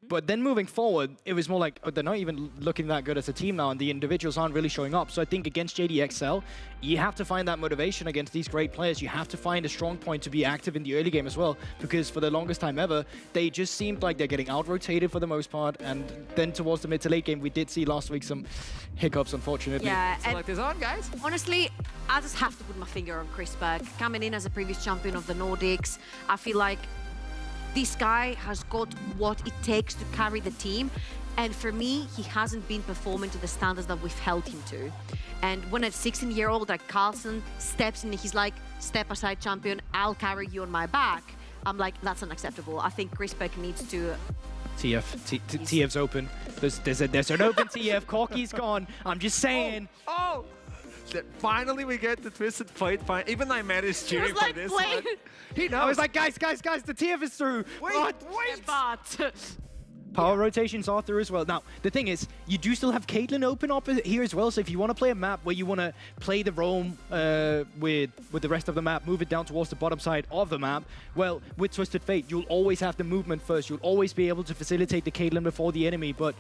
But then moving forward, it was more like, oh, they're not even looking that good as a team now, and the individuals aren't really showing up. So I think against JDXL, you have to find that motivation against these great players. You have to find a strong point to be active in the early game as well, because for the longest time ever, they just seemed like they're getting out-rotated for the most part, and then towards the mid to late game, we did see last week some hiccups, unfortunately. Yeah, So like this on, guys. honestly, I just have to put my finger on Chris Berg. Coming in as a previous champion of the Nordics, I feel like this guy has got what it takes to carry the team. And for me, he hasn't been performing to the standards that we've held him to. And when a 16-year-old like Carlson steps in, he's like, step aside champion, I'll carry you on my back. I'm like, that's unacceptable. I think Chris Berg needs to... TF's open. There's an open TF. Corky's gone. I'm just saying. Oh! Finally, we get the Twisted Fate. Even I is cheering for this one. He knows. I was like, guys, the TF is through. Wait. But... Power rotations are through as well. Now, the thing is, you do still have Caitlyn open up here as well, so if you want to play a map where you want to play the roam with the rest of the map, move it down towards the bottom side of the map, well, with Twisted Fate, you'll always have the movement first. You'll always be able to facilitate the Caitlyn before the enemy, but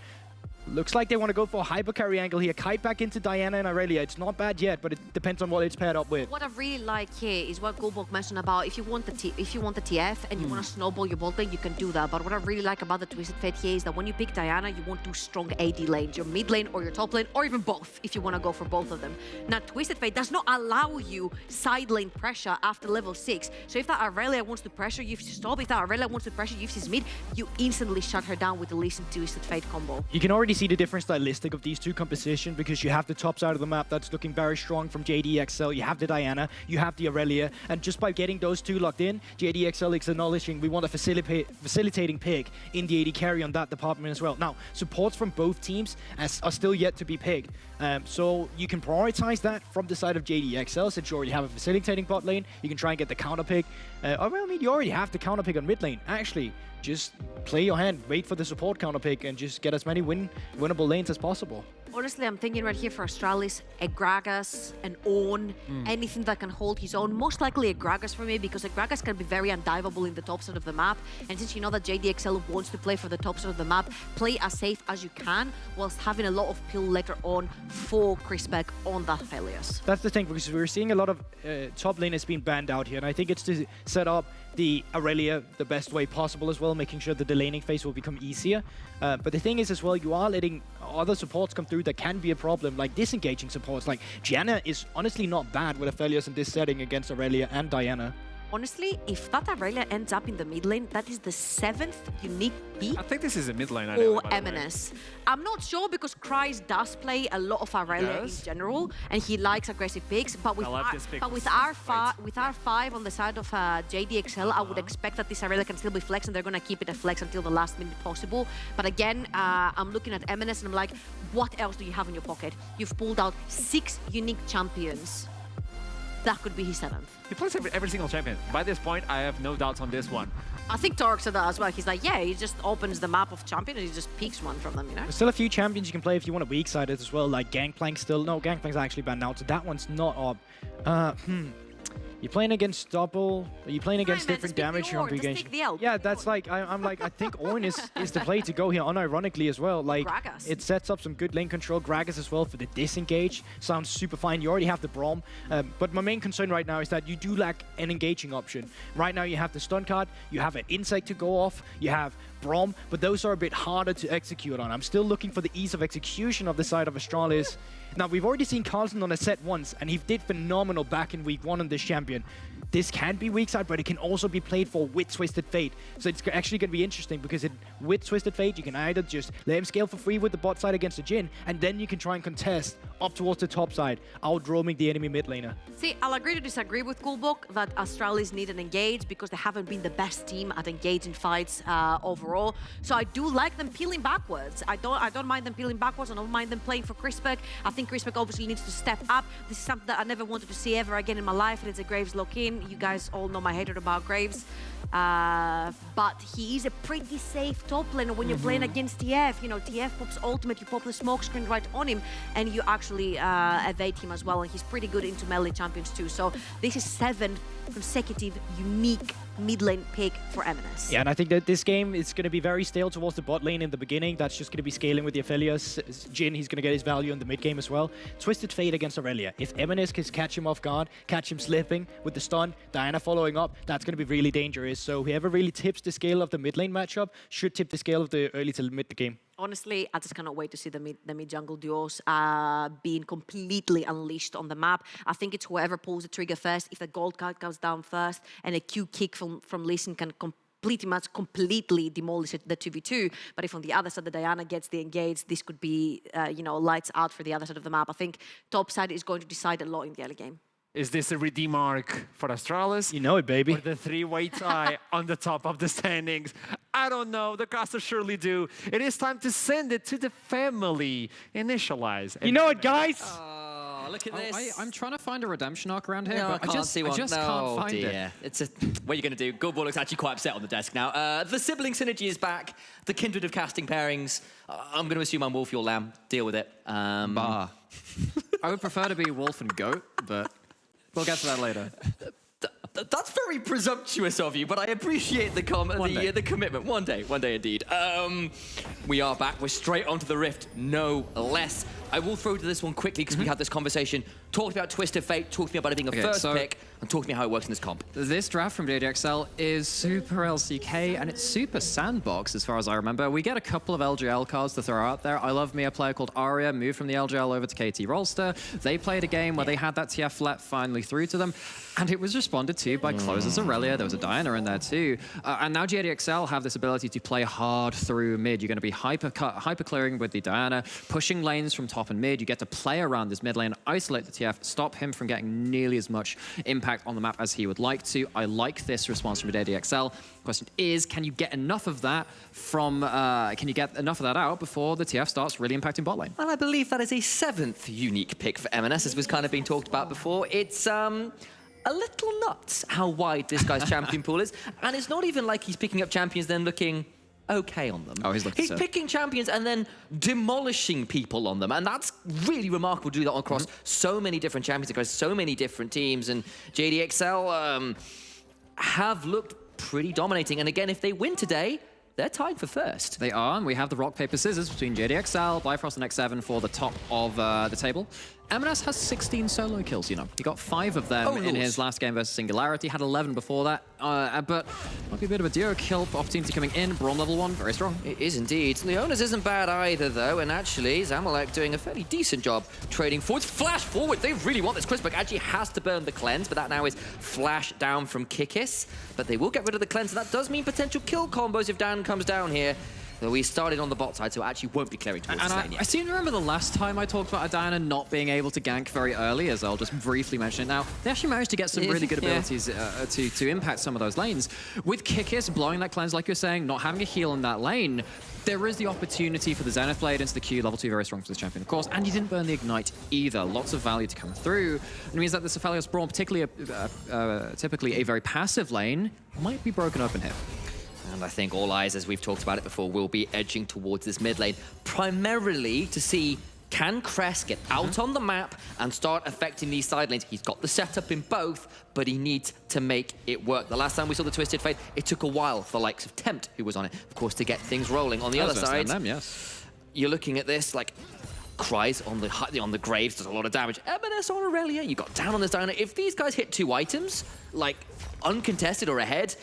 looks like they want to go for a hyper carry angle here. Kite back into Diana and Aurelia. It's not bad yet, but it depends on what it's paired up with. What I really like here is what Gulbok mentioned about if you want the TF and you want to snowball your bot lane, you can do that. But what I really like about the Twisted Fate here is that when you pick Diana, you want two strong AD lanes, your mid lane or your top lane, or even both, if you want to go for both of them. Now, Twisted Fate does not allow you side lane pressure after level 6. So if that Aurelia wants to pressure you to stop, if that Aurelia wants to pressure you mid, you instantly shut her down with the Lee Sin Twisted Fate combo. You can already see the different stylistic of these two compositions, because you have the top side of the map that's looking very strong from JDXL, you have the Diana, you have the Aurelia, and just by getting those two locked in, JDXL is acknowledging we want a facilitating pick in the AD carry on that department as well. Now, supports from both teams are still yet to be picked, so you can prioritize that from the side of JDXL, since you already have a facilitating bot lane, you can try and get the counter pick. Well, I mean, you already have the counter pick on mid lane, actually. Just play your hand, wait for the support counter pick, and just get as many winnable lanes as possible. Honestly, I'm thinking right here for Astralis, a Gragas, an Ornn, anything that can hold his own. Most likely a Gragas for me, because a Gragas can be very undivable in the top side of the map. And since you know that JDXL wants to play for the top side of the map, play as safe as you can, whilst having a lot of pill later on for Chris Berg on that Helios. That's the thing, because we're seeing a lot of top laners being banned out here, and I think it's to set up the Aurelia the best way possible as well, making sure that the laning phase will become easier. But the thing is as well, you are letting other supports come through that can be a problem, like disengaging supports. Like Gianna is honestly not bad with Aphelios in this setting against Aurelia and Diana. Honestly, if that Aurelia ends up in the mid lane, that is the 7th unique pick I think this is a mid lane. or MNS. I'm not sure, because Kryze does play a lot of Aurelia in general, and he likes aggressive picks. But with R5 on the side of JDXL, I would expect that this Aurelia can still be flex, and they're going to keep it a flex until the last minute possible. But again, I'm looking at MNS, and I'm like, what else do you have in your pocket? You've pulled out 6 unique champions. That could be his 7th. He plays every single champion. By this point, I have no doubts on this one. I think Torx said that as well. He's like, yeah, he just opens the map of champions and he just picks one from them, you know? There's still a few champions you can play if you want to weak side it as well, like Gangplank still. No, Gangplank's actually banned out, so that one's not up. You're playing against double, you're playing against different damage you're engaging. Yeah, that's like, I'm like, I think Ornn is the play to go here, unironically as well. Like, Gragas. It sets up some good lane control. Gragas as well for the disengage. Sounds super fine. You already have the Braum. But my main concern right now is that you do lack an engaging option. Right now you have the stun card, you have an Insect to go off, you have Braum, but those are a bit harder to execute on. I'm still looking for the ease of execution of the side of Astralis. Now, we've already seen Carlson on a set once, and he did phenomenal back in week 1 on this champion. This can be weak side, but it can also be played for with Twisted Fate. So it's actually going to be interesting, because with Twisted Fate, you can either just let him scale for free with the bot side against the Jhin, and then you can try and contest up towards the top side, out-roaming the enemy mid laner. See, I'll agree to disagree with Gulbok that Astralis need an engage, because they haven't been the best team at engaging fights overall. So I do like them peeling backwards. I don't mind them peeling backwards. I don't mind them playing for Chris Berg. I think Chris Berg obviously needs to step up. This is something that I never wanted to see ever again in my life, and it's a Graves lock-in. You guys all know my hatred about Graves. But he is a pretty safe top laner when you're playing against TF. You know, TF pops ultimate, you pop the smoke screen right on him, and you actually evade him as well. And he's pretty good into melee champions too. So this is 7 consecutive, unique mid lane pick for M&S. Yeah, and I think that this game is going to be very stale towards the bot lane in the beginning. That's just going to be scaling with the Aphelios. Jhin, he's going to get his value in the mid game as well. Twisted Fate against Aurelia. If M&S can catch him off guard, catch him slipping with the stun, Diana following up, that's going to be really dangerous. So whoever really tips the scale of the mid lane matchup should tip the scale of the early to mid game. Honestly, I just cannot wait to see the mid jungle duos being completely unleashed on the map. I think it's whoever pulls the trigger first. If the gold card comes down first and a Q kick from Lee Sin can completely demolish the 2v2. But if on the other side the Diana gets the engage, this could be lights out for the other side of the map. I think top side is going to decide a lot in the early game. Is this a redeem arc for Astralis? You know it, baby. Or the three-way tie on the top of the standings? I don't know. The casters surely do. It is time to send it to the family. Initialize. You know it, guys? Oh, look at this. I'm trying to find a redemption arc around here, No, but I can't see one. just no, can't find dear. it. What are you going to do? Goldball looks actually quite upset on the desk now. The sibling synergy is back. The kindred of casting pairings. I'm going to assume I'm Wolf, you're Lamb. Deal with it. Bah. I would prefer to be wolf and goat, but we'll get to that later. That's very presumptuous of you, but I appreciate the commitment. One day indeed. We are back. We're straight onto the Rift, no less. I will throw to this one quickly because we had this conversation. Talk about Twisted Fate, talk to me about it being a first pick, and talk to me how it works in this comp. This draft from JDXL is super LCK and it's super sandbox as far as I remember. We get a couple of LGL cards to throw out there. I love me a player called Arya, moved from the LGL over to KT Rolster. They played a game where they had that TF let finally through to them, and it was responded to by Closer's Aurelia. There was a Diana in there too. And now JDXL have this ability to play hard through mid. You're going to be hyper clearing with the Diana, pushing lanes from top and mid. You get to play around this mid lane, isolate the TF, stop him from getting nearly as much impact on the map as he would like to. I like this response from JDXL. Question is, can you get enough of that out before the TF starts really impacting bot lane? And I believe that is a 7th unique pick for M&S, as was kind of been talked about before. It's a little nuts how wide this guy's champion pool is. And it's not even like he's picking up champions then looking okay on them. Oh, he's picking champions and then demolishing people on them. And that's really remarkable to do that across so many different champions, across so many different teams. And JDXL have looked pretty dominating. And again, if they win today, they're tied for first. They are, and we have the rock, paper, scissors between JDXL, Bifrost, and X7 for the top of the table. M&S has 16 solo kills, you know. He got 5 of them in his last game versus Singularity, had 11 before that, but might be a bit of a duo kill opportunity coming in. Braum level 1, very strong. It is indeed. Leona's isn't bad either, though, and actually, Zamalek doing a fairly decent job trading forwards. Flash forward, they really want this. Crispberg actually has to burn the cleanse, but that now is flash down from Kikis. But they will get rid of the cleanse, and that does mean potential kill combos if Dan comes down here. So we started on the bot side, so it actually won't be clearing towards this lane yet. I seem to remember the last time I talked about a Diana not being able to gank very early, as I'll just briefly mention it now. They actually managed to get some really good abilities to impact some of those lanes. With Kikis blowing that cleanse, like you're saying, not having a heal in that lane, there is the opportunity for the Zenith Blade into the Q, level 2, very strong for this champion, of course, and you didn't burn the Ignite either. Lots of value to come through. It means that this Aphelios Braum, particularly typically a very passive lane, might be broken open here. And I think all eyes, as we've talked about it before, will be edging towards this mid lane, primarily to see, can Crest get out on the map and start affecting these side lanes? He's got the setup in both, but he needs to make it work. The last time we saw the Twisted Fate, it took a while for the likes of Tempt, who was on it, of course, to get things rolling. On the other side, you're looking at this, like, Cries on the Graves does a lot of damage. M&S on Aurelia, you got down on this Diana. If these guys hit 2 items, like, uncontested or ahead,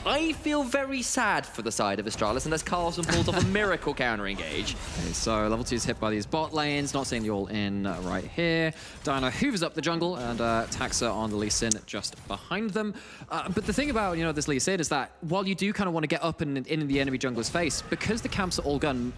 I feel very sad for the side of Astralis unless Carlson pulls off a miracle counter-engage. Okay, so level 2 is hit by these bot lanes, not seeing the all-in right here. Diana hoovers up the jungle and Taxa on the Lee Sin just behind them. But the thing about this Lee Sin is that while you do kind of want to get up in the enemy jungler's face, because the camps are all gone,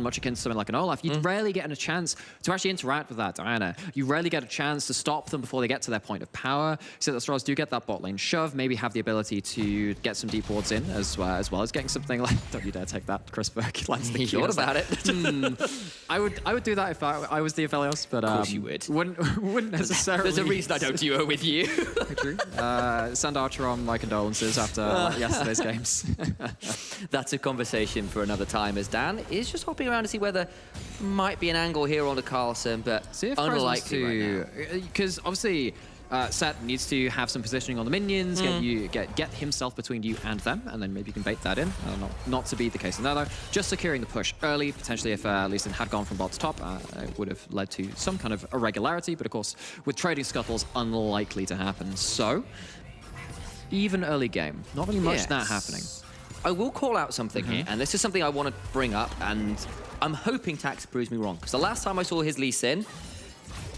much akin to something like an Olaf, you rarely get a chance to actually interact with that Diana. You rarely get a chance to stop them before they get to their point of power. So the Astralis do get that bot lane shove, maybe have the ability to get some deep wards in as well as getting something like, don't you dare take that, Crispberg lands the Q. What about it? I would do that if I was the Aphelios, but of course you would. Wouldn't necessarily. There's a reason I don't duo with you. True. Send Archer on my condolences after yesterday's games. That's a conversation for another time, as Dan is just hopping around to see whether might be an angle here on the Carlson, but see if unlikely right now. Because obviously Set needs to have some positioning on the minions, get himself between you and them, and then maybe you can bait that in. Not to be the case in there, though. Just securing the push early, potentially if Lee Sin had gone from bot to top, it would have led to some kind of irregularity, but of course, with trading scuttles, unlikely to happen. So, even early game, not really much that happening. I will call out something here, and this is something I want to bring up, and I'm hoping Tax proves me wrong, because the last time I saw his Lee Sin,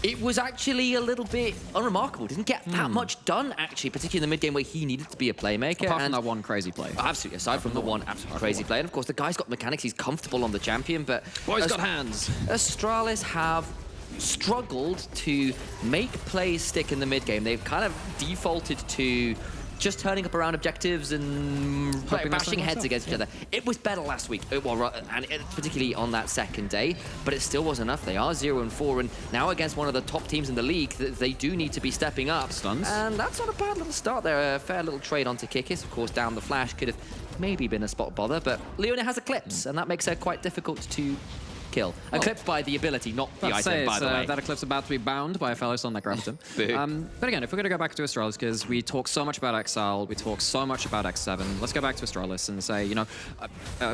it was actually a little bit unremarkable. Didn't get that much done, actually, particularly in the mid-game where he needed to be a playmaker. Apart from that one crazy play. Absolutely, aside from the one absolutely crazy play. And of course, the guy's got mechanics, he's comfortable on the champion, but... Boy's got hands. Astralis have struggled to make plays stick in the mid-game. They've kind of defaulted to just turning up around objectives and bashing heads against each other. It was better last week, and particularly on that second day, but it still wasn't enough. They are 0-4, and now against one of the top teams in the league, they do need to be stepping up. Stuns. And that's not a bad little start there. A fair little trade onto Kikis. Of course, down the flash could have maybe been a spot bother, but Leona has Eclipse, and that makes her quite difficult to kill. Eclipse by the ability, not the item, by the way. That Eclipse about to be bound by a fellow son that grabbed him. But again, if we're going to go back to Astralis, because we talk so much about XL, we talk so much about X7, let's go back to Astralis and say, you know,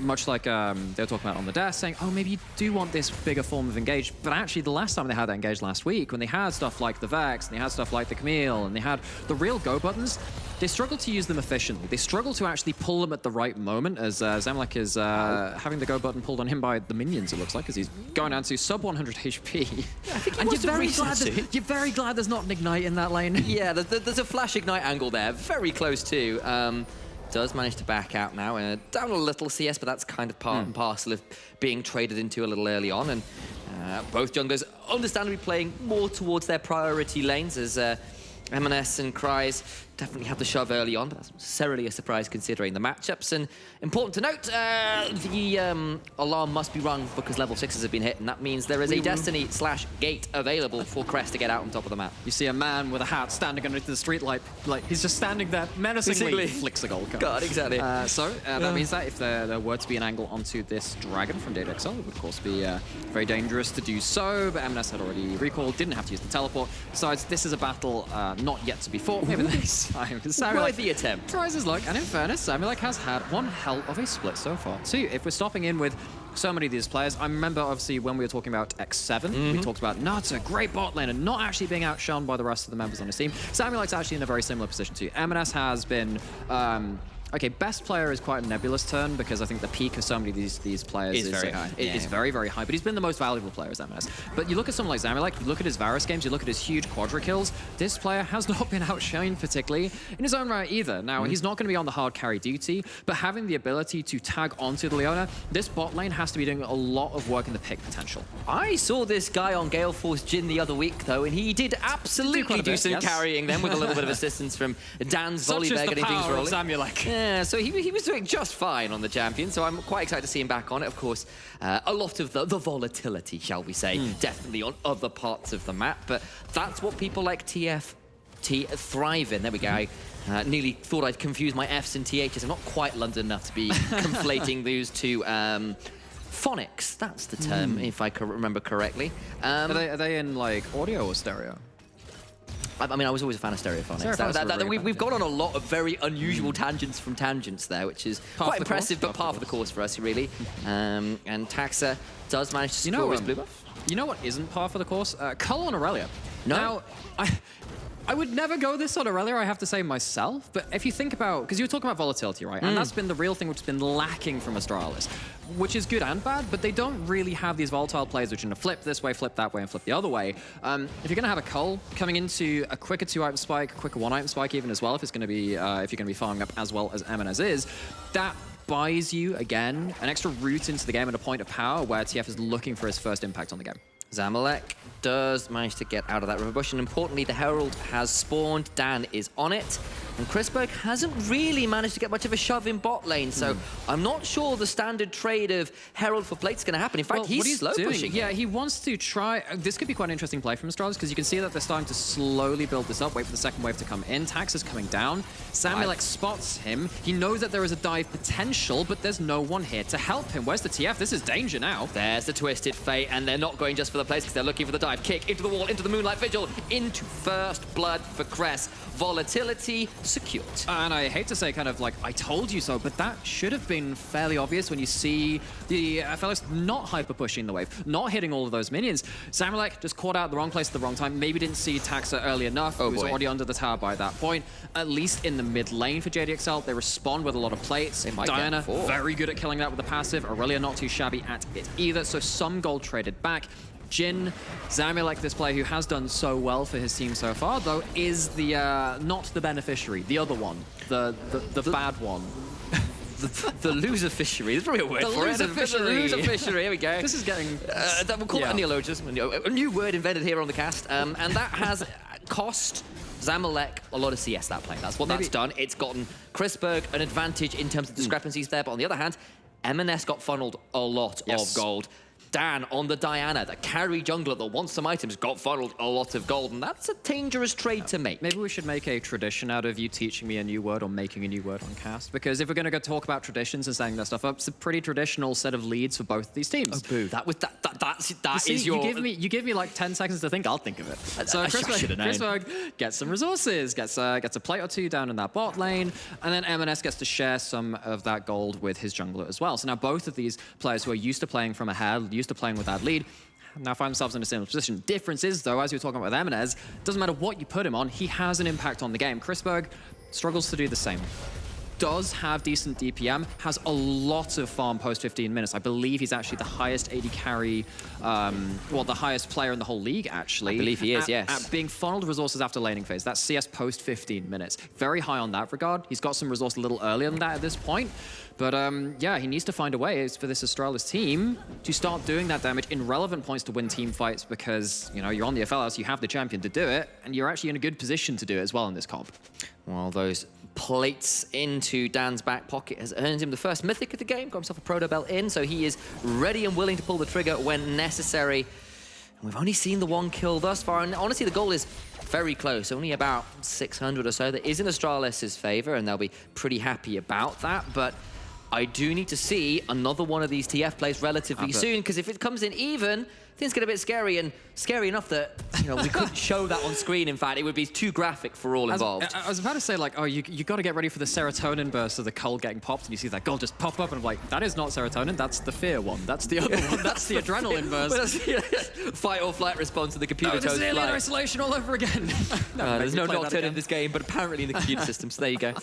much like they were talking about on the desk, saying, oh, maybe you do want this bigger form of engage. But actually, the last time they had that engage last week, when they had stuff like the Vex, and they had stuff like the Camille, and they had the real go buttons, they struggle to use them efficiently. They struggle to actually pull them at the right moment, as Zamalek is having the go button pulled on him by the minions, it looks like, as he's going down to sub 100 HP. Yeah, I think he and you're very glad there's not an ignite in that lane. Yeah, there's a flash ignite angle there, very close too. Does manage to back out now, down a little CS, but that's kind of part and parcel of being traded into a little early on. And both junglers understandably playing more towards their priority lanes as M&S and Cries definitely had the shove early on, but that's not necessarily a surprise considering the matchups. And important to note, the alarm must be rung because level 6s have been hit, and that means there is a Destiny/gate available for Crest to get out on top of the map. You see a man with a hat standing underneath the street light, like he's just standing there menacingly, flicks a gold card. God, exactly. That means that if there were to be an angle onto this dragon from JDXL, it would of course be very dangerous to do so, but M&S had already recalled, didn't have to use the teleport. Besides, this is a battle not yet to be fought. Maybe next time. Worthy attempt. Tries his luck, and in fairness, Zamalek has had one hell of a split so far. Too, if we're stopping in with so many of these players, I remember obviously when we were talking about X7, we talked about Nuts, a great bot lane, and not actually being outshone by the rest of the members on his team. Zamalek's actually in a very similar position too. M&S has been okay, best player is quite a nebulous term because I think the peak of so many of these players is very high. It's very, very high, but he's been the most valuable player as M&S. But you look at someone like Zamalek, you look at his Varus games, you look at his huge quadra kills, this player has not been outshone particularly in his own right either. Now, he's not going to be on the hard carry duty, but having the ability to tag onto the Leona, this bot lane has to be doing a lot of work in the pick potential. I saw this guy on Gale Force Jhin the other week, though, and he did absolutely do some carrying them with a little bit of assistance from Dan's volley there, getting things rolling. Zamalek. Yeah, so he was doing just fine on the champion, so I'm quite excited to see him back on it. Of course, a lot of the volatility, shall we say, definitely on other parts of the map, but that's what people like TFT thrive in. There we go. I nearly thought I'd confuse my Fs and THs. I'm not quite London enough to be conflating those two. Phonics, that's the term, if I remember correctly. Are they in like audio or stereo? I mean, I was always a fan of Stereophonics. We've gone on a lot of very unusual tangents from tangents there, which is quite impressive, but par for the course for us, really. And Taxa does manage to score his blue buff. You know what isn't par for the course? Cull on Aurelia. No. Now, I would never go this on Aurelia, I have to say myself, but if you think about, because you were talking about volatility, right? And that's been the real thing which has been lacking from Astralis, which is good and bad, but they don't really have these volatile plays which are going to flip this way, flip that way, and flip the other way. If you're going to have a Cull coming into a quicker 2-item spike, quicker 1-item spike even as well, if it's going to be, if you're going to be farming up as well as M&S is, that buys you, again, an extra route into the game and a point of power where TF is looking for his first impact on the game. Zamalek does manage to get out of that river bush, and importantly, the Herald has spawned. Dan is on it. And Chrisberg hasn't really managed to get much of a shove in bot lane, so I'm not sure the standard trade of Herald for Plate's going to happen. In fact, Well, he's what slow doing, pushing. yeah, he wants to try. This could be quite an interesting play from Astralis because you can see that they're starting to slowly build this up, wait for the second wave to come in. Tax is coming down. Samulek spots him. He knows that there is a dive potential, but there's no one here to help him. Where's the TF? This is danger now. There's the Twisted Fate, and they're not going just for the place because they're looking for the dive. Kick into the wall, into the Moonlight Vigil, into first blood for Cress. Volatility secured. And I hate to say kind of like, I told you so, but that should have been fairly obvious when you see the fellows not hyper-pushing the wave, not hitting all of those minions. Samulek just caught out at the wrong place at the wrong time, maybe didn't see Taxa early enough. He was already under the tower by that point. At least in the mid lane for JDXL, they respond with a lot of plates. Diana, very good at killing that with the passive. Aurelia not too shabby at it either, so some gold traded back. Jhin, Zamulek, this player who has done so well for his team so far, though, is the not the beneficiary, the other one, the bad one. The loser fishery. There's probably a word for it. The loser fishery. Here we go. This is getting... we'll call it a neologism. A new word invented here on the cast. And that has cost Zamulek a lot of CS that play. That's what that's done. It's gotten Chrisberg an advantage in terms of discrepancies there. But on the other hand, M&S got funneled a lot of gold. Dan on the Diana, the carry jungler that wants some items, got funneled a lot of gold, and that's a dangerous trade to make. Maybe we should make a tradition out of you teaching me a new word or making a new word on cast, because if we're going to go talk about traditions and setting that stuff up, it's a pretty traditional set of leads for both these teams. Oh, boo. That is your... You give me like 10 seconds to think, I'll think of it. So Chrisberg gets some resources, gets a plate or two down in that bot lane, and then M&S gets to share some of that gold with his jungler as well. So now both of these players who are used to playing from ahead, used to playing with that lead, now find themselves in a similar position. Difference is, though, as you were talking about with M&S, doesn't matter what you put him on, he has an impact on the game. Chrisberg struggles to do the same. Does have decent DPM, has a lot of farm post 15 minutes. I believe he's actually the highest AD carry, well, the highest player in the whole league, actually. I believe he is, yes. At being funneled resources after laning phase. That's CS post 15 minutes. Very high on that regard. He's got some resource a little earlier than that at this point. But yeah, he needs to find a way for this Astralis team to start doing that damage in relevant points to win team fights because, you know, you're on the FLS, you have the champion to do it, and you're actually in a good position to do it as well in this comp. Well, those plates into Dan's back pocket has earned him the first mythic of the game, got himself a proto belt in, so he is ready and willing to pull the trigger when necessary. And we've only seen the one kill thus far, and honestly, the goal is very close, only about 600 or so. That is in Astralis' favor, and they'll be pretty happy about that, but I do need to see another one of these TF plays relatively soon, because if it comes in even, things get a bit scary, and scary enough that, you know, we couldn't show that on screen. In fact, it would be too graphic for all involved. I was about to say, like, oh, you got to get ready for the serotonin burst of the cold getting popped, and you see that gold just pop up, and I'm like, that is not serotonin, that's the fear one. That's the other one. That's the adrenaline burst. Fight or flight response to the computer toast alien isolation all over again. There's no nocturne in this game, but apparently in the computer system, so there you go.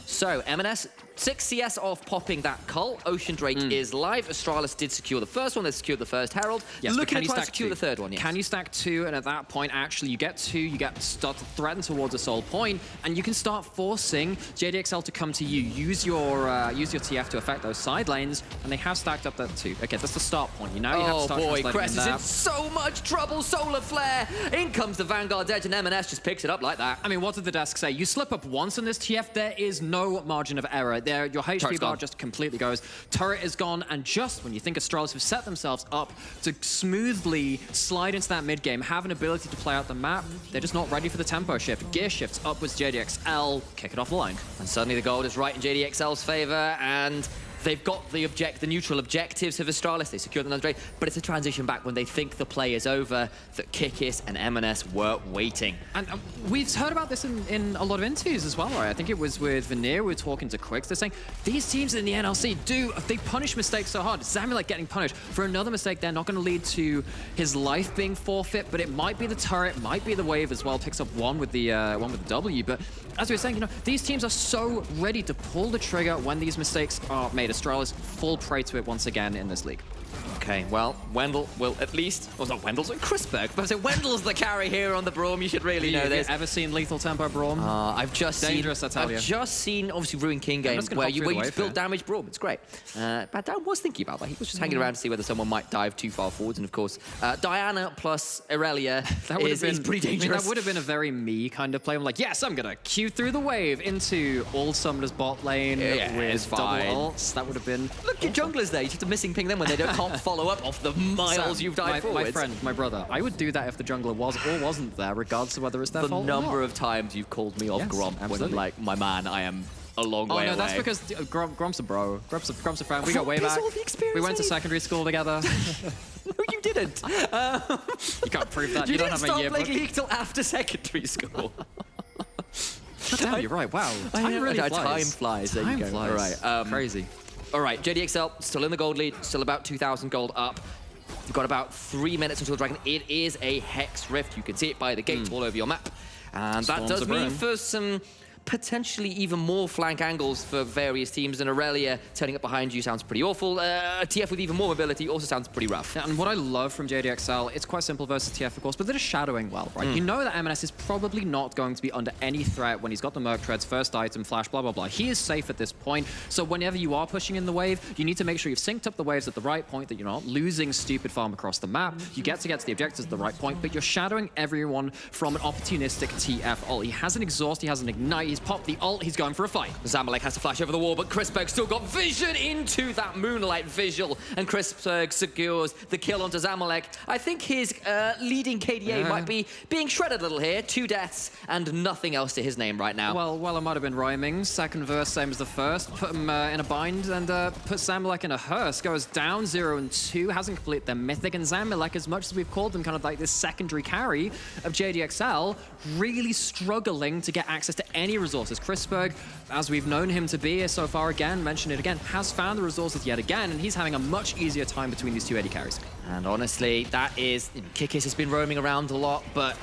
So, M&S, 6 CS off popping that cult. Ocean Drake is live. Astralis did secure the first one. They secured the first Herald. Yes, looking to try and secure the third one, yes. Can you stack 2? And at that point, actually, you get 2. You start to threaten towards a soul point, and you can start forcing JDXL to come to you. Use your TF to affect those side lanes, and they have stacked up that 2. Okay, that's the start point. You know you have to start boy, Cress is in so much trouble. Solar Flare. In comes the Vanguard's Edge, and M&S just picks it up like that. I mean, what did the desk say? You slip up once in this TF, there is no margin of error. There, your HP bar just completely goes. Turret is gone, and just when you think Astralis have set themselves up to smoothly slide into that mid game, have an ability to play out the map, they're just not ready for the tempo shift. Gear shifts upwards JDXL, kick it off the line. And suddenly the gold is right in JDXL's favor, and they've got the neutral objectives of Astralis. They secured the Drake, but it's a transition back when they think the play is over that Kikis and M&S were waiting. And we've heard about this in a lot of interviews as well, right? I think it was with Veneer, we were talking to Quicks. They're saying these teams in the NLC they punish mistakes so hard. Zamulek getting punished for another mistake. They're not going to lead to his life being forfeit, but it might be the turret, might be the wave as well. Picks up one with the W. But as we were saying, you know, these teams are so ready to pull the trigger when these mistakes are made. Astralis full prey to it once again in this league. Okay, well, Wendell will at least... Well, not Wendell's, Chrisberg. But I say Wendell's the carry here on the Braum. You should really know Have this. you ever seen Lethal Tempo Braum? I've just Dangerous, seen... I tell you. I've just seen, obviously, Ruin King game where you just build damage Braum. It's great. But Dan was thinking about that. He was just hanging around to see whether someone might dive too far forwards. And, of course, Diana plus Irelia is pretty dangerous. I mean, that would have been a very me kind of play. I'm like, yes, I'm going to queue through the wave into all summoners bot lane with double ults. That would have been... Look, your junglers there. You just have to missing ping them when they can't follow up off the miles you've dived forwards. My friend, my brother, I would do that if the jungler was or wasn't there, regardless of whether it's their fault or not. The number of times you've called me off Gromp when I'm like, my man, I am a long way away. Oh no, that's because Gromp's a bro. Gromp's a friend. We got way back. We went to secondary school together. No, you didn't. You can't prove that. You don't didn't have a start yearbook. playing League till after secondary school. Damn, you're right. Wow. Time really flies. Time flies. There you go. Flies. All right. Crazy. All right, JDXL still in the gold lead, still about 2,000 gold up. You've got about 3 minutes until Dragon. It is a Hex Rift. You can see it by the gates all over your map. And that does mean for some potentially even more flank angles for various teams. And Irelia turning up behind you sounds pretty awful. TF with even more mobility also sounds pretty rough. Yeah, and what I love from JDXL, it's quite simple versus TF, of course, but they're just shadowing well, right? You know that M&S is probably not going to be under any threat when he's got the Merc Treads, first item, flash, blah, blah, blah. He is safe at this point. So whenever you are pushing in the wave, you need to make sure you've synced up the waves at the right point, that you're not losing stupid farm across the map. You get to the objectives at the right point, but you're shadowing everyone from an opportunistic TF ult. He has an exhaust, he has an ignite, he's popped the ult, he's going for a fight. Zamalek has to flash over the wall, but Chrisberg still got vision into that Moonlight visual, and Chrisberg secures the kill onto Zamalek. I think his leading KDA might be being shredded a little here. 2 deaths and nothing else to his name right now. Well, it might have been rhyming. Second verse, same as the first. Put him in a bind and put Zamalek in a hearse. Goes down 0 and 2, hasn't completed their mythic, and Zamalek, as much as we've called them kind of like this secondary carry of JDXL, really struggling to get access to any resources. Chrisberg, as we've known him to be so far, again, mention it again, has found the resources yet again, and he's having a much easier time between these two AD carries. And honestly, that is... Kikis has been roaming around a lot, but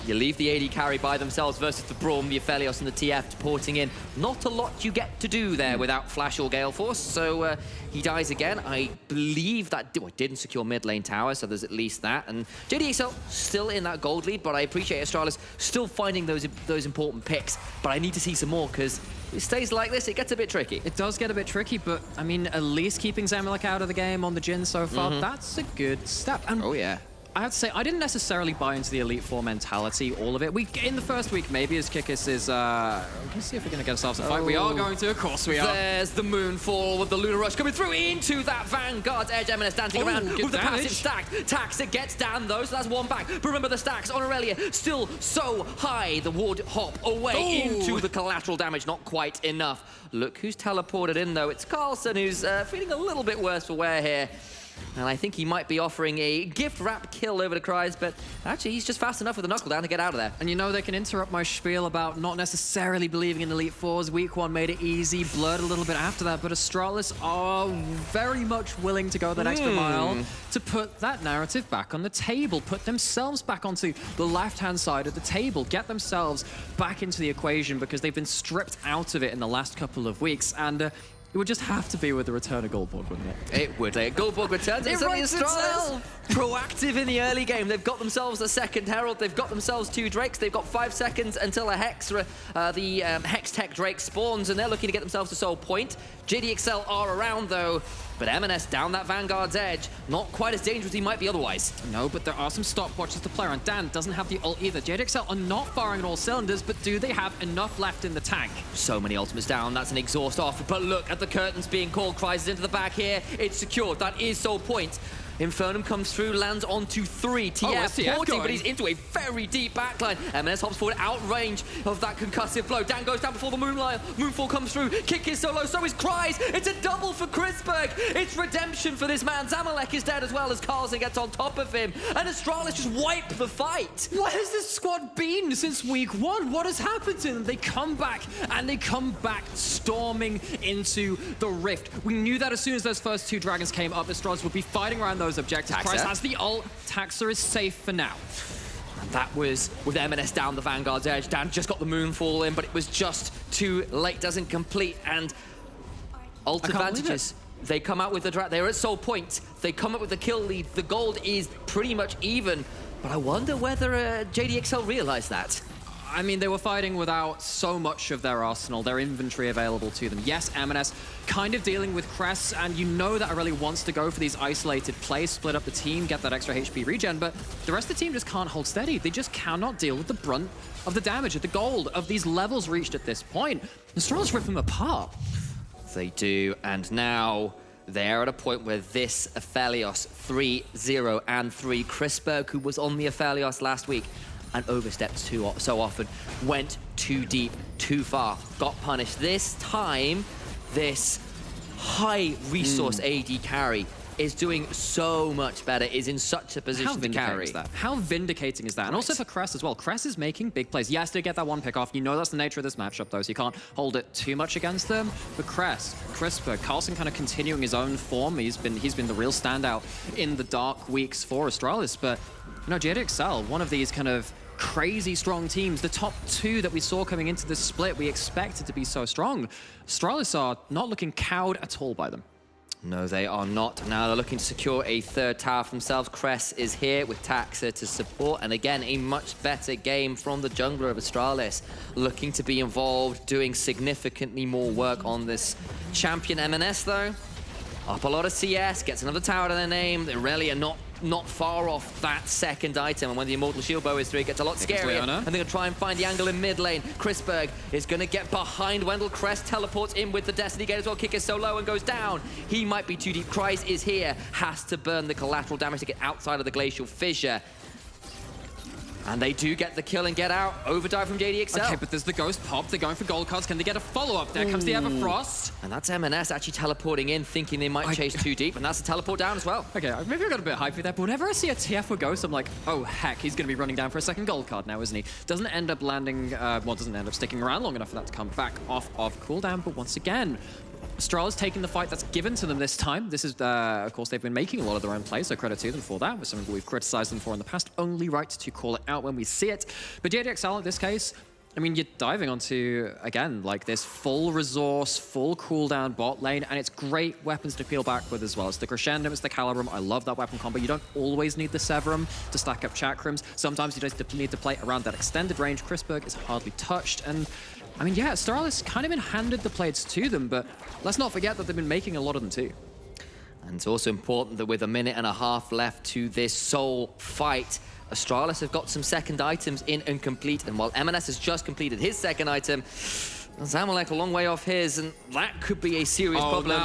you leave the AD carry by themselves versus the Braum, the Aphelios, and the TF porting in. Not a lot you get to do there without Flash or Gale Force, so he dies again. I believe that didn't secure mid lane tower, so there's at least that. And JDXL still in that gold lead, but I appreciate Astralis still finding those important picks. But I need to see some more, because it stays like this, it gets a bit tricky. It does get a bit tricky, but I mean, at least keeping Zamalek out of the game on the Jhin so far, that's a good step. And oh yeah. I have to say, I didn't necessarily buy into the Elite Four mentality, all of it. In the first week, maybe, as Kikis is... let's see if we're going to get ourselves a fight. We are going to, of course we are. There's the Moonfall with the Lunar Rush coming through into that Vanguard's edge. M&S dancing around with the passive stack. Taxa gets down, though, so that's one back. But remember, the stacks on Irelia still so high. The ward hop away into the collateral damage. Not quite enough. Look who's teleported in, though. It's Carlson, who's feeling a little bit worse for wear here. And I think he might be offering a gift wrap kill over to Cries, but actually he's just fast enough with the knuckle down to get out of there. And you know, they can interrupt my spiel about not necessarily believing in Elite Fours. Week 1 made it easy, blurred a little bit after that, but Astralis are very much willing to go that extra mile to put that narrative back on the table, put themselves back onto the left-hand side of the table, get themselves back into the equation, because they've been stripped out of it in the last couple of weeks. And it would just have to be with the return of Goldborg, wouldn't it? It would. Goldborg returns. It's only Astralis. Proactive in the early game. They've got themselves a second Herald. They've got themselves 2 Drakes. They've got 5 seconds until a Hex, Hex Tech Drake spawns, and they're looking to get themselves to Soul Point. JDXL are around, though. But M&S down that Vanguard's edge. Not quite as dangerous as he might be otherwise. No, but there are some stopwatches to play around. Dan doesn't have the ult either. JDXL are not firing on all cylinders, but do they have enough left in the tank? So many ultimates down. That's an exhaust off. But look at the curtains being called. Cries into the back here. It's secured. That is Soul Point. Infernum comes through, lands onto 3. TF porting, but he's into a very deep backline. M&S hops forward, out range of that concussive blow. Dan goes down before the Moonfall comes through. Kick is solo, so is Cries. It's a double for Chrisberg. It's redemption for this man. Zamalek is dead as well as Carlson gets on top of him. And Astralis just wipe the fight. What has this squad been since week 1? What has happened to them? They come back, and they come back storming into the Rift. We knew that as soon as those first 2 dragons came up, Astralis would be fighting around those objectives. Cries has the ult. Taxa is safe for now. And that was with M&S down the Vanguard's edge. Dan just got the Moonfall in, but it was just too late. Doesn't complete. And ult advantages. They come out with the they're at soul point. They come up with the kill lead. The gold is pretty much even. But I wonder whether JDXL realized that. I mean, they were fighting without so much of their arsenal, their inventory available to them. Yes, M&S kind of dealing with Cress, and you know that Aureli wants to go for these isolated plays, split up the team, get that extra HP regen, but the rest of the team just can't hold steady. They just cannot deal with the brunt of the damage, of the gold, of these levels reached at this point. Astralis rip them apart. They do, and now they're at a point where this Aphelios 3-0 and 3, Chrisberg, who was on the Aphelios last week, and overstepped so often, went too deep, too far, got punished. This time, this high resource AD carry is doing so much better, is in such a position to carry. How vindicating is that? And also for Cress as well. Cress is making big plays. Yes, they get that one pick off. You know that's the nature of this matchup, though, so you can't hold it too much against them. But Cress, Chrisberg, Carlson kind of continuing his own form. He's been the real standout in the dark weeks for Astralis. But, you know, JDXL, one of these kind of crazy strong teams, the top two that we saw coming into this split, we expected to be so strong. Astralis are not looking cowed at all by them. No, they are not. Now they're looking to secure a third tower for themselves. Cress is here with Taxa to support. And again, a much better game from the jungler of Astralis. Looking to be involved, doing significantly more work on this champion. M&S, though, up a lot of CS, gets another tower to their name. They really are not far off that second item, and when the Immortal Shield Bow is through, it gets a lot scarier. And they're going to try and find the angle in mid lane. Chrisberg is going to get behind Wendell. Crest teleports in with the Destiny Gate as well. Kick is so low and goes down. He might be too deep. Kreis is here. Has to burn the collateral damage to get outside of the Glacial Fissure. And they do get the kill and get out. Overdrive from JDXL. Okay, but there's the Ghost pop. They're going for gold cards. Can they get a follow-up? There comes the Everfrost. And that's M&S actually teleporting in, thinking they might chase too deep, and that's a teleport down as well. Okay, maybe I got a bit hyped with that, but whenever I see a TF with Ghost, I'm like, oh heck, he's going to be running down for a second gold card now, isn't he? Doesn't end up landing, doesn't end up sticking around long enough for that to come back off of cooldown, but once again, Astralis taking the fight that's given to them this time. This is, of course, they've been making a lot of their own plays, so credit to them for that. It's something we've criticized them for in the past. Only right to call it out when we see it. But JDXL in this case, I mean, you're diving onto, again, like this full resource, full cooldown bot lane, and it's great weapons to peel back with as well. It's the Crescendum, it's the Calibrum. I love that weapon combo. You don't always need the Severum to stack up Chakrams. Sometimes you just need to play around that extended range. Chrisberg is hardly touched, and I mean, yeah, Astralis kind of been handed the plates to them, but let's not forget that they've been making a lot of them too. And it's also important that with a minute and a half left to this soul fight, Astralis have got some second items in and complete, and while M&S has just completed his second item, Zamalek a long way off his, and that could be a serious problem.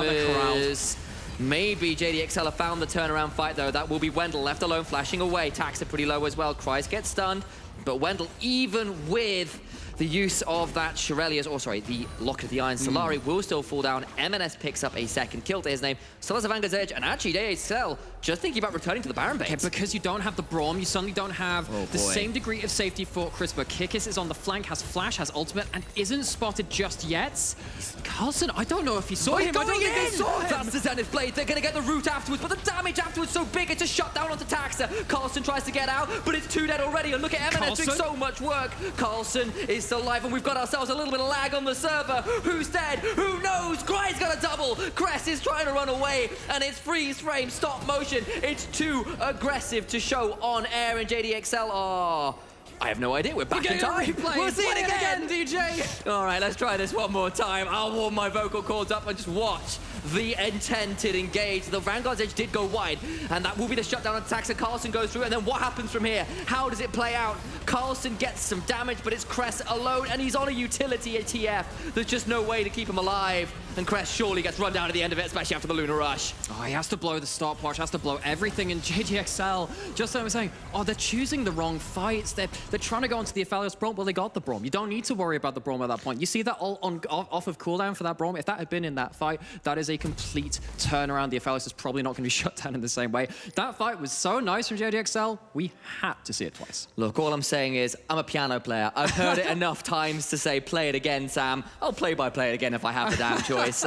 Maybe JDXL have found the turnaround fight, though. That will be Wendell left alone, flashing away. Taxa pretty low as well. Kreis gets stunned, but Wendell, even with the use of that the Locket of the Iron Solari will still fall down. M&S picks up a second kill to his name. Still has a Vanguard's Edge, and actually JDXL just thinking about returning to the Baron bait. Okay, because you don't have the Braum, you suddenly don't have the same degree of safety for Chrisberg. Kikis is on the flank, has flash, has ultimate, and isn't spotted just yet. Carlson, I don't know if he saw him. I don't think they saw him. That's the Zenith Blade. They're going to get the root afterwards, but the damage afterwards so big, it's a shut down onto Taxa. Carlson tries to get out, but it's too dead already, and look at M&S doing so much work. Carlson is still alive, and we've got ourselves a little bit of lag on the server. Who's dead? Who knows? Kreis got a double. Cress is trying to run away, and it's freeze frame, stop motion. It's too aggressive to show on air, and JDXL I have no idea. We're back in time. We'll see it again, DJ. All right, let's try this one more time. I'll warm my vocal cords up and just watch the intended engage. The Vanguard's Edge did go wide, and that will be the shutdown on Taxa. Carlson goes through, and then what happens from here? How does it play out? Carlson gets some damage, but it's Cress alone, and he's on a utility at TF. There's just no way to keep him alive, and Cress surely gets run down at the end of it, especially after the Lunar Rush. Oh, he has to blow the stopwatch, has to blow everything, and JDXL, just like I was saying, they're choosing the wrong fights. They're trying to go onto the Aphelios Braum. Well, they got the Braum. You don't need to worry about the Braum at that point. You see that all off of cooldown for that Braum? If that had been in that fight, that is a complete turnaround. The Aphelios is probably not going to be shut down in the same way. That fight was so nice from JDXL. We had to see it twice. Look, all I'm saying is I'm a piano player. I've heard it enough times to say, play it again, Sam. I'll play it again if I have the damn choice.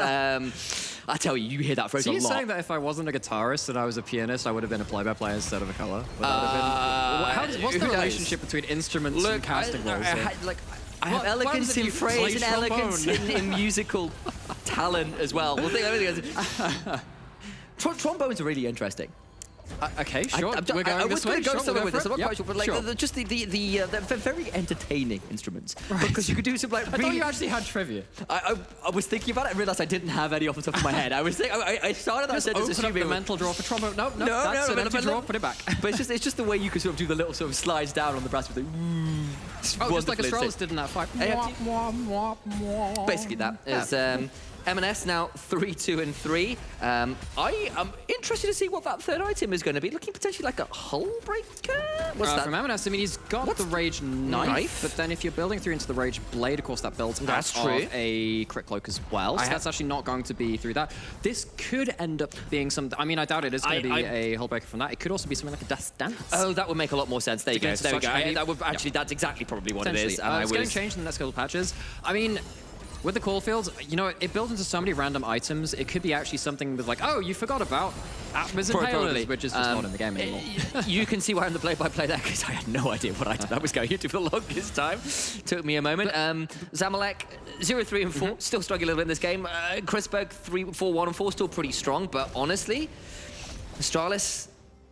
I tell you, you hear that phrase a lot. So you're saying that if I wasn't a guitarist and I was a pianist, I would have been a play-by-play instead of a color? What's the relationship between instruments and casting roles? I have elegance in phrase and elegance in musical talent as well. We'll think everything. Trombones are really interesting. Okay, sure. We're going this way. Go Sure, somewhere we'll with go this. I'm for not it. quite sure, but like Sure. they're very entertaining instruments because you could do some like. I thought Really, you actually had trivia. I was thinking about it and realized I didn't have any off the top of my head. I started that Just sentence open up the assuming. mental draw for trombone. No, No, that's an empty but draw. Put it back. But it's just the way you could sort of do the little sort of slides down on the brass with the. Just like Astralis did in that fight. Basically, that is M&S now 3-2-3. I am interested to see what that third item is going to be. Looking potentially like a hull breaker. What's that? From M&S, I mean, he's got the Rage Knife, but then if you're building through into the Rage Blade, of course, that builds That's out true. of a Crit Cloak as well. So that's actually not going to be through that. This could end up being something. I mean, I doubt it is going to be a hull breaker from that. It could also be something like a Death Dance. Oh, that would make a lot more sense. There you go. There we go. That would actually, that's exactly probably what it is. And It's getting changed in the next couple of patches. I mean, with the Caulfields, you know, it builds into so many random items. It could be actually something with like, oh, you forgot about Atmas and Impalers, which is just not in the game anymore. You can see why I'm the play-by-play there, because I had no idea what item that was going into for the longest time. Took me a moment. Zamalek, 0-3 and 4, still struggling a little bit in this game. Chrisberg, 3-4-1 and 4, still pretty strong, but honestly, Astralis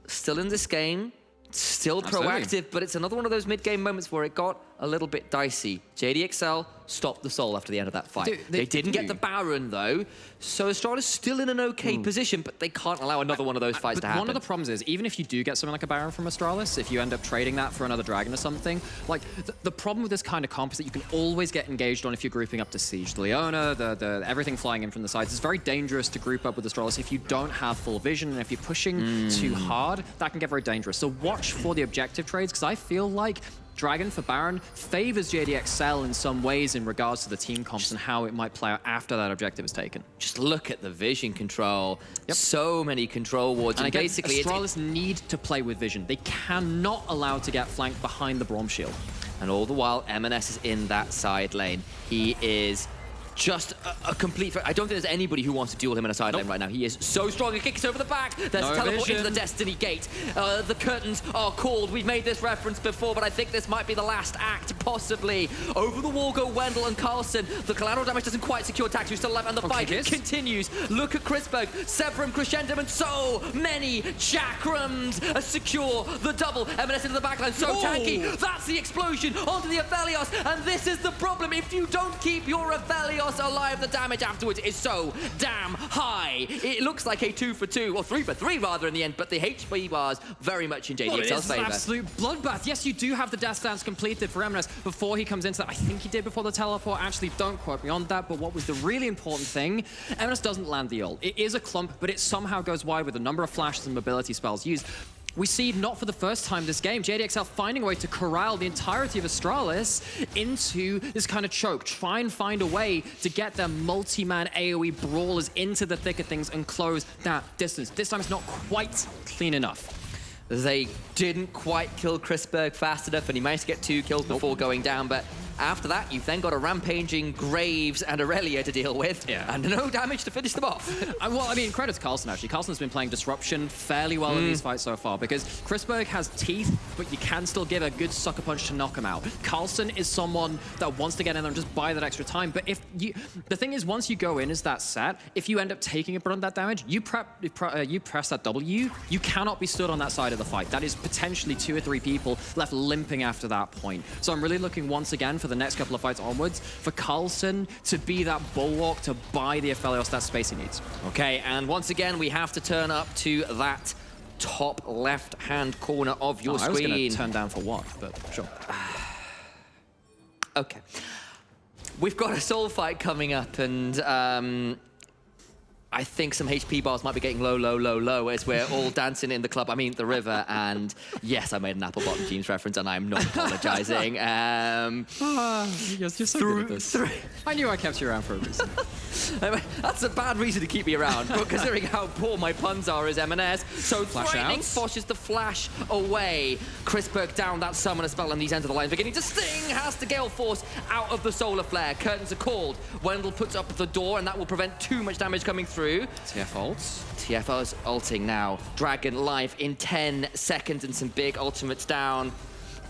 still in this game, still proactive, but it's another one of those mid-game moments where it got a little bit dicey. JDXL stopped the soul after the end of that fight. They didn't get the Baron, though, so Astralis still in an okay position, but they can't allow another one of those fights to happen. One of the problems is, even if you do get something like a Baron from Astralis, if you end up trading that for another Dragon or something, like, the problem with this kind of comp is that you can always get engaged on if you're grouping up to Siege. The Leona, the everything flying in from the sides. It's very dangerous to group up with Astralis if you don't have full vision, and if you're pushing too hard, that can get very dangerous. So watch for the objective trades, because I feel like Dragon for Baron favors JDXL in some ways in regards to the team comps and how it might play out after that objective is taken. Just look at the vision control. So many control wards. And again, basically, Astralis need to play with vision. They cannot allow to get flanked behind the Braum shield. And all the while, M&S is in that side lane. He is just a complete... I don't think there's anybody who wants to duel him in a side lane right now. He is so strong. He kicks over the back. There's a teleport into the Destiny Gate. The curtains are called. We've made this reference before, but I think this might be the last act, possibly. Over the wall go Wendell and Carlson. The collateral damage doesn't quite secure Tax, who's still alive, and the fight continues. Look at Chrisberg. Severum, Crescendum, and so many chakrams secure the double. M&S into the backline. So tanky. That's the explosion onto the Aphelios, and this is the problem. If you don't keep your Aphelios alive, the damage afterwards is so damn high. It looks like a 2-for-2, or 3-for-3 rather in the end, but the HP bars very much in JDXL's favor. An absolute bloodbath. Yes, you do have the Death Dance completed for M&S before he comes into that. I think he did before the teleport. Actually, don't quote me on that, but what was the really important thing? M&S doesn't land the ult. It is a clump, but it somehow goes wide with a number of flashes and mobility spells used. We see, not for the first time this game, JDXL finding a way to corral the entirety of Astralis into this kind of choke. Try and find a way to get their multi-man AoE brawlers into the thick of things and close that distance. This time it's not quite clean enough. They didn't quite kill Chrisberg fast enough, and he managed to get 2 kills before going down, but after that, you've then got a rampaging Graves and Aurelia to deal with, and no damage to finish them off. Well, I mean, credit to Carlson, actually. Carlson's been playing Disruption fairly well in these fights so far, because Chrisberg has teeth, but you can still give a good sucker punch to knock him out. Carlson is someone that wants to get in there and just buy that extra time, but if you... The thing is, once you go in as that set, if you end up taking a brunt of that damage, you press that W, you cannot be stood on that side of the fight. That is potentially 2 or 3 people left limping after that point. So I'm really looking once again for the next couple of fights onwards for Carlson to be that bulwark to buy the Aphelios that space he needs. Okay, and once again, we have to turn up to that top left-hand corner of your screen. I was going to turn down for what, but sure. Okay. We've got a soul fight coming up, and I think some HP bars might be getting low as we're all dancing in the club. I mean, the river, and yes, I made an Apple Bottom Jeans reference, and I'm not apologizing. You're so good at this. I knew I kept you around for a reason. That's a bad reason to keep me around, but considering how poor my puns are as M&S. So threatening foshes the flash away. Chrisberg down that summoner spell, and these ends of the line beginning to sting. Has to Gale Force out of the Solar Flare. Curtains are called. Wendell puts up the door, and that will prevent too much damage coming through. TF ults. TFO's ulting now. Dragon live in 10 seconds and some big ultimates down.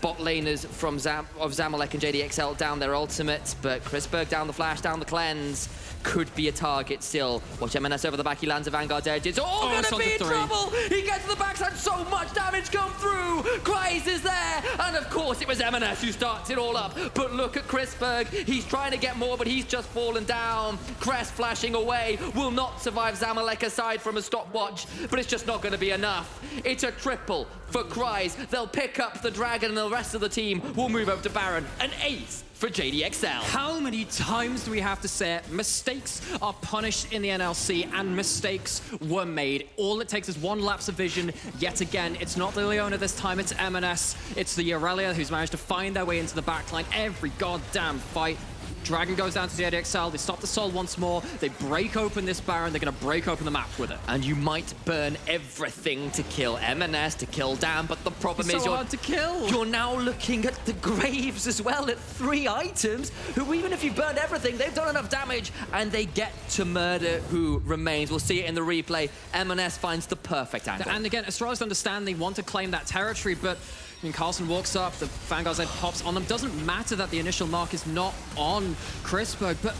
bot laners from Zamalek and JDXL down their ultimates, but Chrisberg down the flash, down the cleanse. Could be a target still. Watch MNS over the back, he lands a Vanguard's edge. It's all gonna be in trouble! He gets to the backside, so much damage come through! Kreis is there! And of course it was MNS who starts it all up. But look at Chrisberg, he's trying to get more, but he's just fallen down. Crest flashing away, will not survive Zamalek aside from a stopwatch, but it's just not gonna be enough. It's a triple for Kreis. They'll pick up the Dragon and the rest of the team will move over to Baron. An ace for JDXL. How many times do we have to say it? Mistakes are punished in the NLC, and mistakes were made. All it takes is one lapse of vision. Yet again, it's not the Leona this time, it's MNS. It's the Aurelia who's managed to find their way into the backline every goddamn fight. Dragon goes down to JDXL, they stop the Soul once more, they break open this Baron, they're gonna break open the map with it. And you might burn everything to kill MNS, to kill Dan, but the problem is hard to kill. You're now looking at the Graves as well, at 3 items, who even if you burned everything, they've done enough damage, and they get to murder who remains. We'll see it in the replay. MNS finds the perfect angle. And again, Astralis understand they want to claim that territory, but I mean, Carlson walks up, the Vanguard's head pops on them. Doesn't matter that the initial mark is not on Chrisberg, but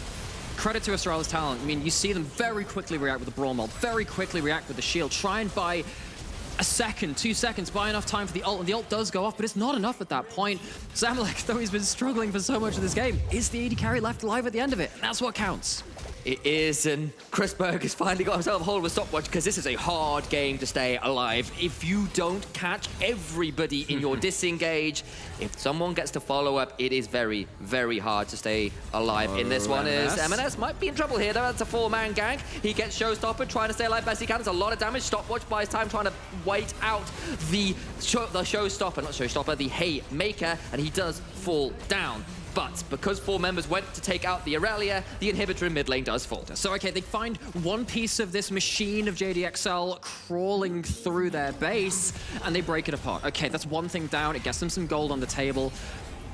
credit to Astralis' talent. I mean, you see them very quickly react with the Brawl Mold, very quickly react with the shield, try and buy a second, 2 seconds, buy enough time for the ult, and the ult does go off, but it's not enough at that point. Zamalek, though he's been struggling for so much of this game, is the AD carry left alive at the end of it, and that's what counts. It is, and Chrisberg has finally got himself a hold of a stopwatch because this is a hard game to stay alive. If you don't catch everybody in your disengage, if someone gets to follow up, it is very, very hard to stay alive. In this one is MNS might be in trouble here, though. That's a 4-man gank. He gets Showstopper, trying to stay alive best he can. There's a lot of damage. Stopwatch buys time, trying to wait out the Showstopper, the Haymaker, and he does fall down. But because 4 members went to take out the Aurelia, the inhibitor in mid lane does fall. So, okay, they find one piece of this machine of JDXL crawling through their base, and they break it apart. Okay, that's one thing down. It gets them some gold on the table.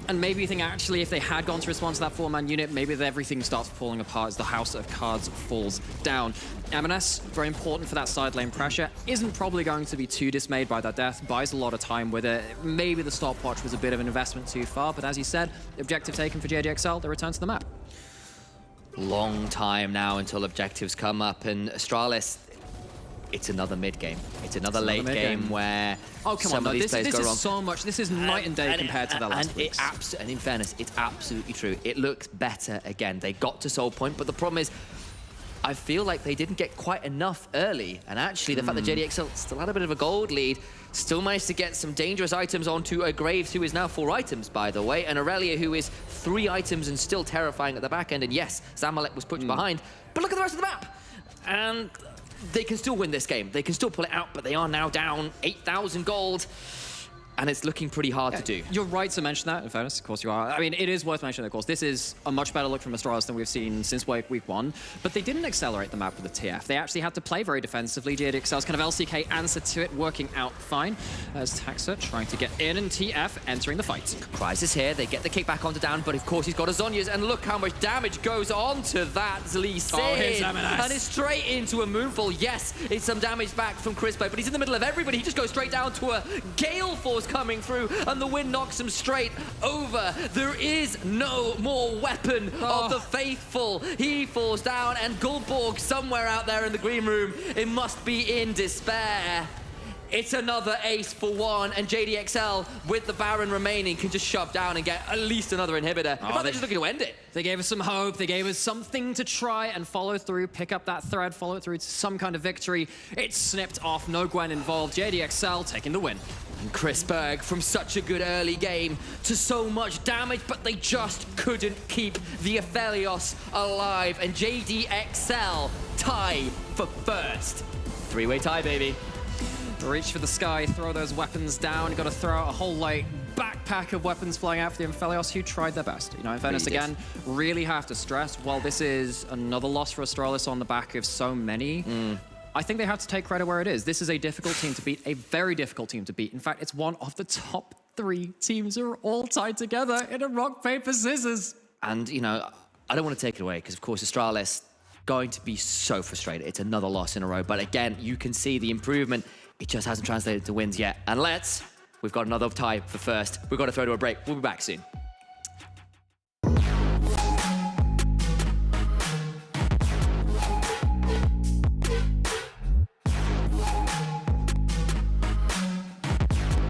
And maybe you think, actually, if they had gone to respond to that 4-man unit, maybe everything starts falling apart as the House of Cards falls down. MNS, very important for that side lane pressure, isn't probably going to be too dismayed by that death, buys a lot of time with it. Maybe the stopwatch was a bit of an investment too far, but as you said, objective taken for JDXL, they return to the map. Long time now until objectives come up, and Astralis, it's another mid game. It's another late game where some of these plays go wrong. So much. This is night and day compared to the last weeks. And in fairness, it's absolutely true. It looks better again. They got to Soul Point, but the problem is, I feel like they didn't get quite enough early. And actually, the fact that JDXL still had a bit of a gold lead, still managed to get some dangerous items onto a Graves, who is now 4 items, by the way, and Aurelia, who is 3 items and still terrifying at the back end. And yes, Zamalek was pushed behind, but look at the rest of the map. And they can still win this game. They can still pull it out, but they are now down 8,000 gold. And it's looking pretty hard to do. You're right to mention that, in fairness, of course you are. I mean, it is worth mentioning, of course, this is a much better look from Astralis than we've seen since week 1, but they didn't accelerate the map with the TF. They actually had to play very defensively. JDXL's kind of LCK answer to it, working out fine, as Taxa trying to get in, and TF entering the fight. Crisis here, they get the kickback onto down, but of course he's got a Zhonya's, and look how much damage goes on to that Lee Sin. Oh, here's MNS. And it's straight into a Moonfall. Yes, it's some damage back from Chrisberg, but he's in the middle of everybody. He just goes straight down to a Gale Force coming through, and the wind knocks him straight over. There is no more weapon of the faithful. He falls down, and Gulborg somewhere out there in the green room, it must be in despair. It's another ace for 1, and JDXL, with the Baron remaining, can just shove down and get at least another inhibitor. In fact, they're just looking to end it. They gave us some hope. They gave us something to try and follow through, pick up that thread, follow it through to some kind of victory. It's snipped off, no Gwen involved. JDXL taking the win. And Chrisberg, from such a good early game to so much damage, but they just couldn't keep the Aphelios alive. And JDXL tie for first. 3-way tie, baby. Reach for the sky, throw those weapons down. Got to throw out a whole backpack of weapons flying out for the Aphelios, who tried their best. You know, in fairness, again, really have to stress, while this is another loss for Astralis on the back of so many, I think they have to take credit where it is. This is a difficult team to beat, a very difficult team to beat. In fact, it's one of the top 3 teams who are all tied together in a rock, paper, scissors. And, you know, I don't want to take it away, because, of course, Astralis going to be so frustrated. It's another loss in a row. But again, you can see the improvement. It just hasn't translated to wins yet. And let's We've got another tie for first. We've got to throw to a break. We'll be back soon.